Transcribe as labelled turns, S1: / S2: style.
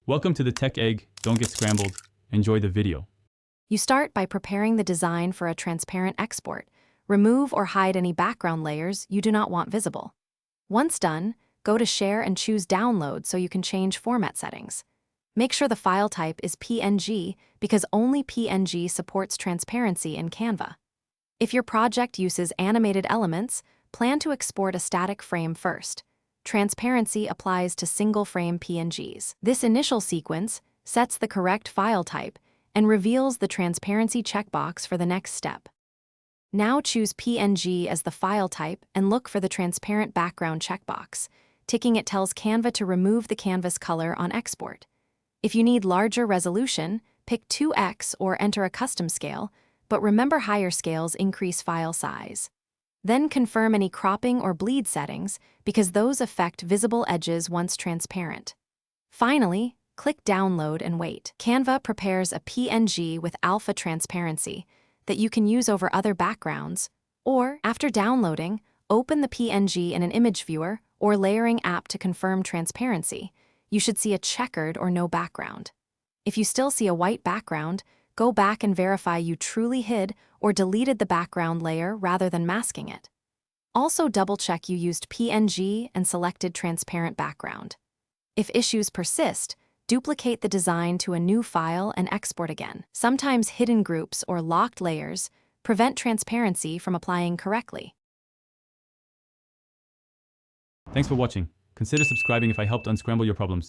S1: Welcome to the Tech Egg. Don't get scrambled. Enjoy the video.
S2: You start by preparing the design for a transparent export. Remove or hide any background layers you do not want visible. Once done, go to Share and choose Download so you can change format settings. Make sure the file type is PNG because only PNG supports transparency in Canva. If your project uses animated elements, plan to export a static frame first. Transparency applies to single-frame PNGs. This initial sequence sets the correct file type and reveals the transparency checkbox for the next step. Now choose PNG as the file type and look for the transparent background checkbox. Ticking it tells Canva to remove the canvas color on export. If you need larger resolution, pick 2x or enter a custom scale, but remember higher scales increase file size. Then confirm any cropping or bleed settings because those affect visible edges once transparent. Finally, click Download and wait. Canva prepares a PNG with alpha transparency that you can use over other backgrounds, or, after downloading, open the PNG in an image viewer or layering app to confirm transparency. You should see a checkered or no background. If you still see a white background, go back and verify you truly hid or deleted the background layer rather than masking it. Also double-check you used PNG and selected transparent background. If issues persist, duplicate the design to a new file and export again. Sometimes hidden groups or locked layers prevent transparency from applying correctly.
S1: Thanks for watching. Consider subscribing if I helped unscramble your problems.